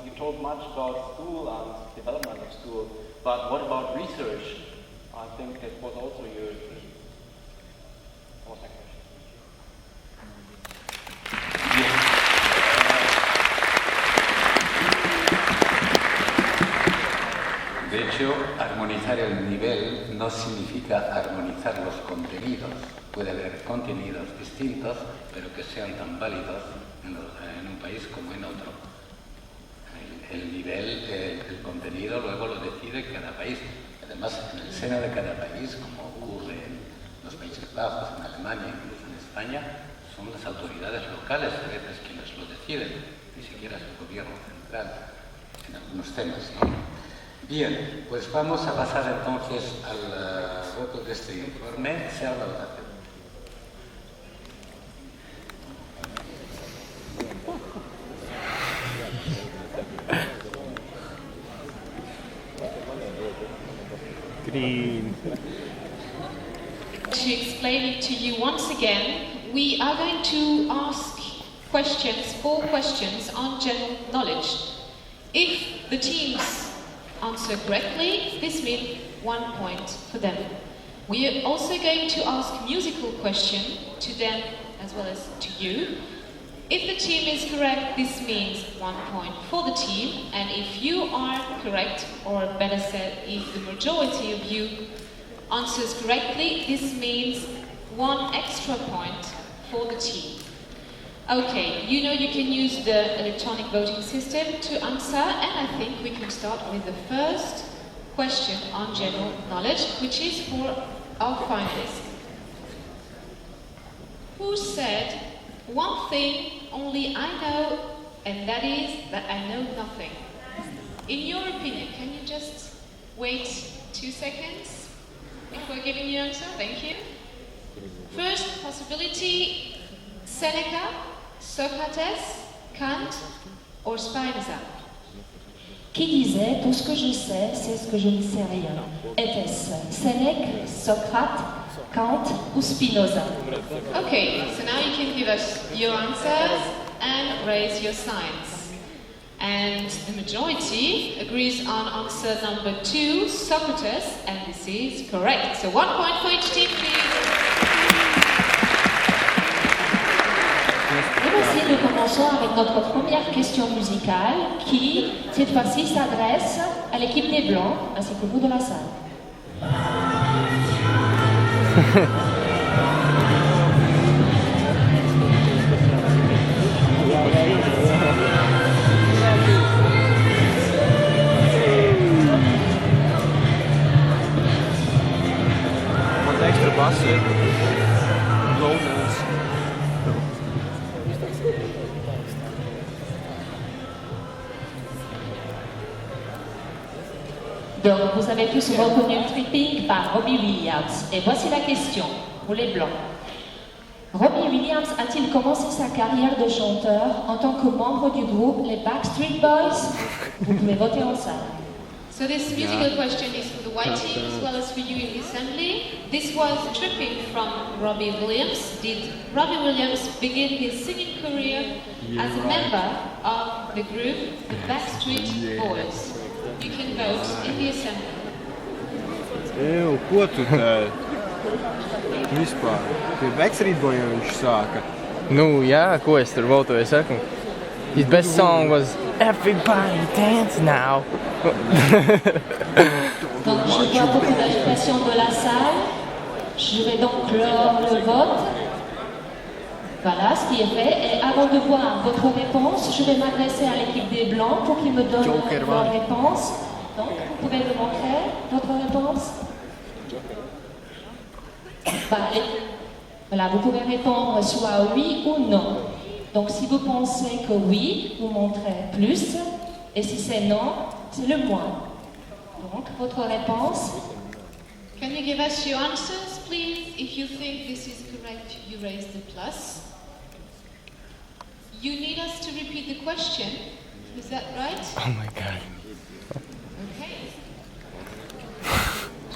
you told much about school and development of school, but what about research? I think that was also your key. What was that question? De hecho, armonizar el nivel no significa armonizar los contenidos. Puede haber contenidos distintos, pero que sean tan válidos en un país como en otro. El nivel, el contenido luego lo decide cada país. Además, en el seno de cada país, como ocurre en los Países Bajos, en Alemania, incluso en España, son las autoridades locales a veces quienes lo deciden, ni siquiera es el gobierno central en algunos temas, ¿no? Bien, pues vamos a pasar entonces al voto de este informe. Sea la votación. Green. To explain it to you once again, we are going to ask questions, 4 questions on general knowledge. If the teams answer correctly, this means 1 point for them. We are also going to ask musical question to them as well as to you. If the team is correct, this means 1 point for the team, and if you are correct, or better said, if the majority of you answers correctly, this means 1 extra point for the team. Okay, you know you can use the electronic voting system to answer, and I think we can start with the first question on general knowledge, which is for our finalists. Who said, one thing only I know, and that is that I know nothing? In your opinion, can you just wait 2 seconds before giving your answer? Thank you. First possibility, Seneca, Socrates, Kant, or Spinoza? Qui disait tout ce que je sais, c'est ce que je ne sais rien? Était-ce Sénèque, Socrate, Kant ou Spinoza? Okay, so now you can give us your answers and raise your signs. And the majority agrees on answer number 2, Socrates, and this is correct. So 1 point for each team, please. Et voici, nous commençons avec notre première question musicale qui, cette fois-ci, s'adresse à l'équipe des Blancs ainsi que vous de la salle. Wat extra bassen. Donc, vous avez tous reconnu Tripping par Robbie Williams. Et voici la question pour les Blancs. Robbie Williams a-t-il commencé sa carrière de chanteur en tant que membre du groupe les Backstreet Boys? Vous pouvez voter en salle. So this musical question is for the white team as well as for you in the assembly. This was Tripping from Robbie Williams. Did Robbie Williams begin his singing career as a member of the group the Backstreet Boys? You can vote in the assembly. Ko tu tā vispār? Pie Backstreet Boyiem viņš sāka. Nu, jā, ko es tur votoju, saku? His best song was Everybody Dance Now. Donc, je vois beaucoup d'agitation de la salle. Je vais donc clore le vote. Voilà ce qui est fait. Et avant de voir votre réponse, je vais m'adresser à l'équipe des Blancs pour qu'ils me donnent leur réponse. Donc, vous pouvez me montrer votre réponse. Voilà, vous pouvez répondre soit oui ou non. Donc, si vous pensez que oui, vous montrez plus. Et si c'est non, c'est le moins. Donc, votre réponse. Can you give us your answers, please? If you think this is correct, you raise the plus. You need us to repeat the question. Is that right? Oh my God. Okay.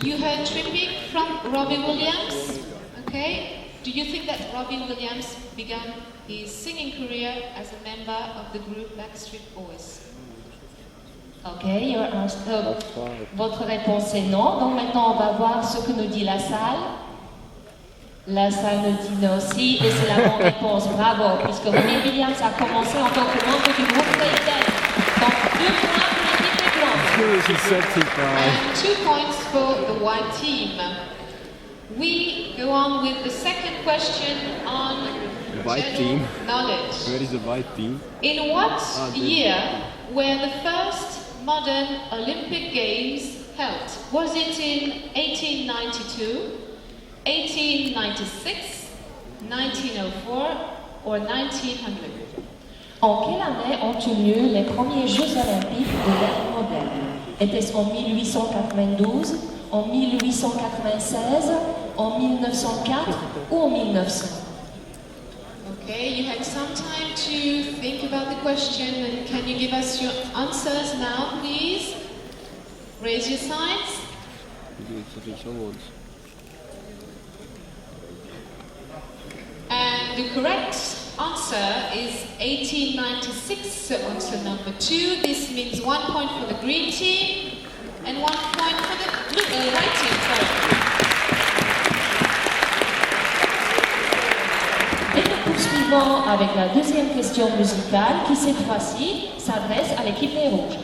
You heard Tripping from Robbie Williams. Okay. Do you think that Robbie Williams began his singing career as a member of the group Backstreet Boys? Ok, votre réponse est non. Donc maintenant, on va voir ce que nous dit la salle. La salle nous dit non aussi, et c'est la bonne réponse. Bravo, puisque Robbie Williams a commencé en tant que membre du groupe Playtime. Donc 2 points pour l'équipe des Blancs. And 2 points for the white team. We go on with the second question on general knowledge. Where is the white team? In what year were the first modern Olympic Games held? Was it in 1892, 1896, 1904 or 1900? En quelle année ont eu lieu les premiers Jeux olympiques de l'ère moderne? Était-ce en 1892, en 1896, en 1904 ou en 1900? Okay, you had some time to think about the question, and can you give us your answers now, please? Raise your signs. And the correct answer is 1896, so answer number 2. This means 1 point for the green team and 1 point for the white team. Sorry. Et nous poursuivons avec la deuxième question musicale qui, cette fois-ci, s'adresse à l'équipe des Rouges.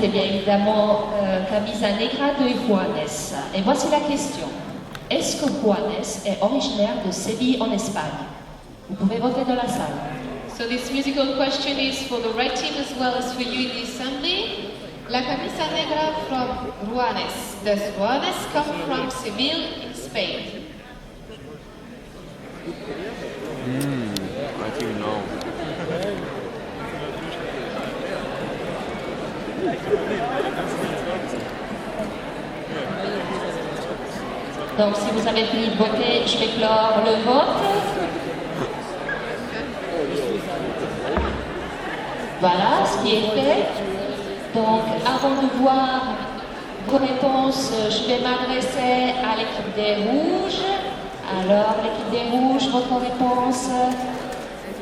c'était bien évidemment Camisa Negra de Juanes. Et voici la question. Est-ce que Juanes est originaire de Séville en Espagne? Vous pouvez voter dans la salle. So this musical question is for the red team as well as for you in the assembly. La camisa negra from Ruanes. Does Ruanes come from Seville in Spain? I think no. Donc si vous avez fini de voter, je vais clore le vote. Voilà ce qui est fait. Donc avant de voir vos réponses, je vais m'adresser à l'équipe des rouges. Alors l'équipe des rouges, votre réponse.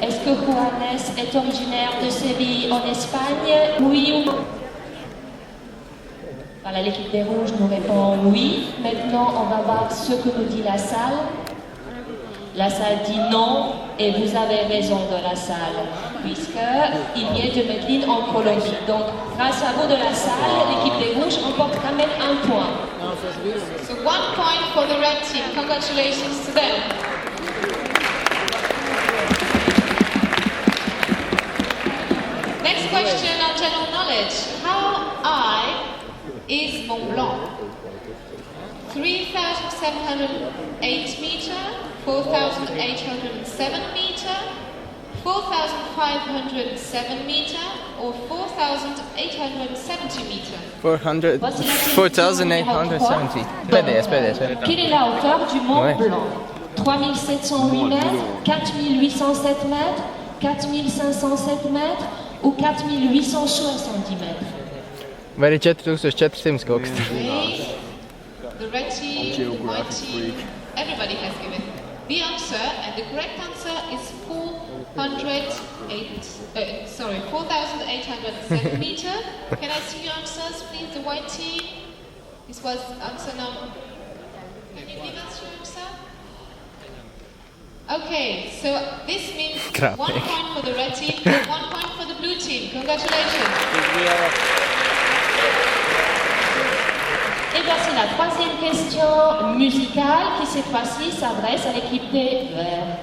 Est-ce que Juanes est originaire de Séville en Espagne? Oui ou non? Voilà, l'équipe des rouges nous répond oui. Maintenant, on va voir ce que nous dit la salle. La salle dit non, et vous avez raison de la salle, puisqu'il vient de Medellín en Colombie. Donc, grâce à vous de la salle, l'équipe des rouges remporte quand même un point. So 1 point for the red team. Congratulations to them. Next question on general knowledge. How high is Mont Blanc? 3,708 meter, 4,807 meter, 4,507 meter, or 4,870 meter? 4,870. Quelle est la hauteur du Mont Blanc? 3708 mètres, 4807 mètres, 4507 mètres ou 4870 mètres? Vai arī 4400 kaut kas. The red team, the white team, everybody has given the answer, and the correct answer is 4,807 meter. Can I see your answers, please? The white team. This was answer number. Can you give us your answer? Okay, so this means 1 point for the red team, 1 point for the blue team. Congratulations. Et voici la troisième question musicale qui cette fois-ci s'adresse à l'équipe des Verts.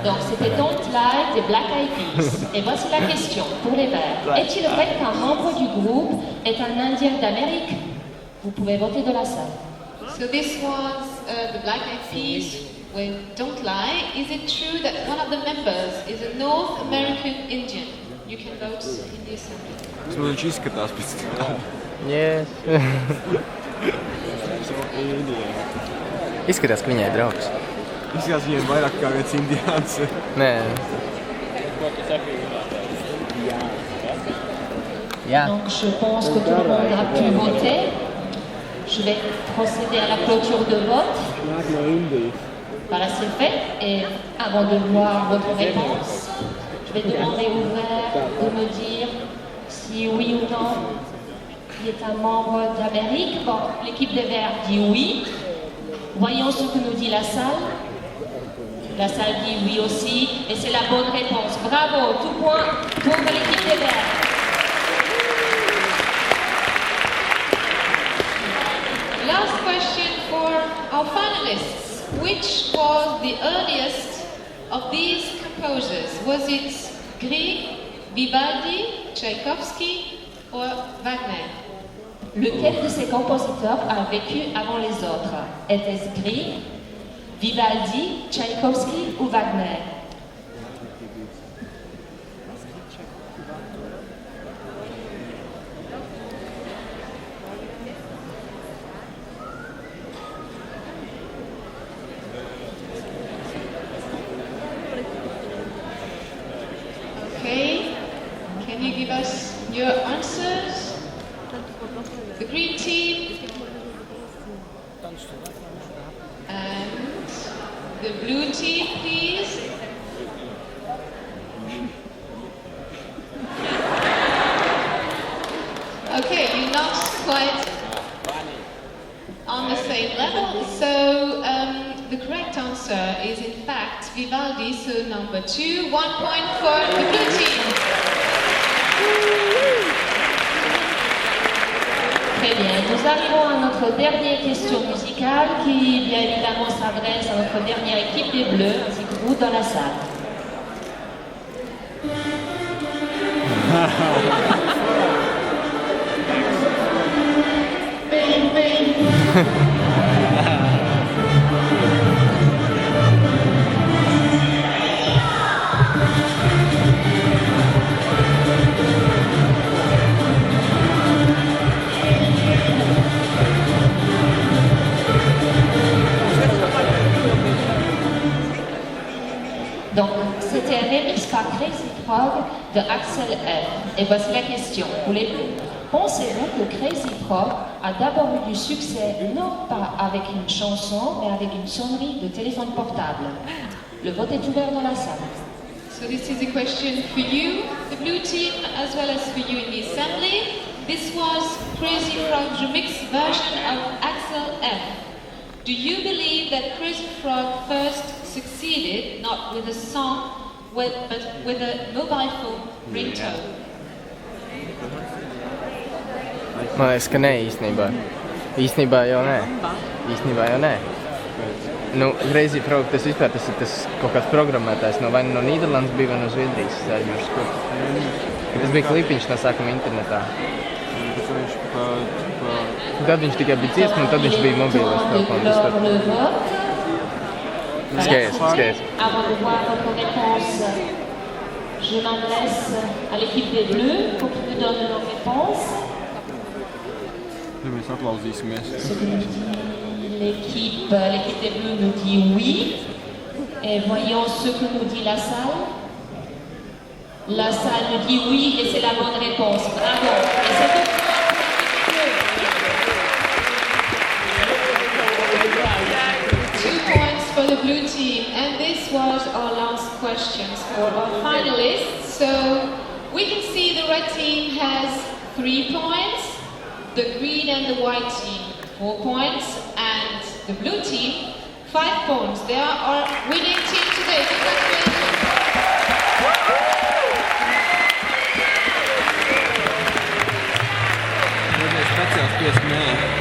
Donc c'était Don't Lie des Black Eyed Peas. Et voici la question pour les Verts. Est-il vrai qu'un membre du groupe est un Indien d'Amérique? Vous pouvez voter de la salle. So this was the Black Eyed Peas with Don't Lie. Is it true that one of the members is a North American Indian? You can vote in the assembly. Tas man viņš izskatās pēc tā. Yes. Izskatās, ka viņai draugs. Izskatās viņiem vairāk kā viens indiāns. Nē. Donc je pense que tout le monde a pu voter. Je vais procéder à la clôture de vote. Voilà, c'est fait. Et avant de voir votre réponse, je vais demander au vert de me dire si oui ou non il est un membre d'Amérique. Bon, l'équipe des Verts dit oui. Voyons ce que nous dit la salle. La salle dit oui aussi. Et c'est la bonne réponse. Bravo, tout point pour l'équipe des Verts. Last question for our finalists. Which was the earliest of these composers? Was it Grieg, Vivaldi, Tchaïkovski or Wagner? Lequel de ces compositeurs a vécu avant les autres? Était-ce Grieg, Vivaldi, Tchaïkovski ou Wagner? Okay, can you give us your answers? The green team. And the blue team, please. Okay, you're not quite on the same level. So the correct answer is in fact Vivaldi, so number 2, 1 point for the blue team. Très bien, nous arrivons à notre dernière question musicale qui bien évidemment s'adresse à notre dernière équipe des Bleus ainsi que vous dans la salle. Donc, c'était un remix par Crazy Frog de Axel F. Et voici la question pour les deux. Pensez-vous que Crazy Frog a d'abord eu du succès non pas avec une chanson, mais avec une sonnerie de téléphone portable? Le vote est ouvert dans la salle. So this is a question for you, the blue team, as well as for you in the assembly. This was Crazy Frog's remix version of Axel F. Do you believe that Crazy Frog first succeeded not with a song, but with a mobile phone ringtone? Man liekas, ka nē īstenībā. Īstenībā jau nē. Nu, Crazy Frog, tas vispār tas ir tas kaut kāds programmētājs vai no Nīderlandes bija vai no Zviedrijas, es aizmirsu, kur. Tas bija klipiņš no sākuma internetā. Tad viņš tikai bija dziesma, un tad viņš bija mobilais telefons. Skaties. Avant de voir votre réponse, je m'adresse à l'équipe des Bleus pour qu'ils nous donnent leur réponse. L'équipe des Bleus nous dit oui. Et voyons ce que nous dit la salle. La salle nous dit oui et c'est la bonne réponse. Bravo. Et c'est 2 points for the blue team. And this was our last questions for our finalists. So we can see the red team has 3 points, the green and the white team 4 points, and the blue team 5 points. They are our winning team today. Congratulations.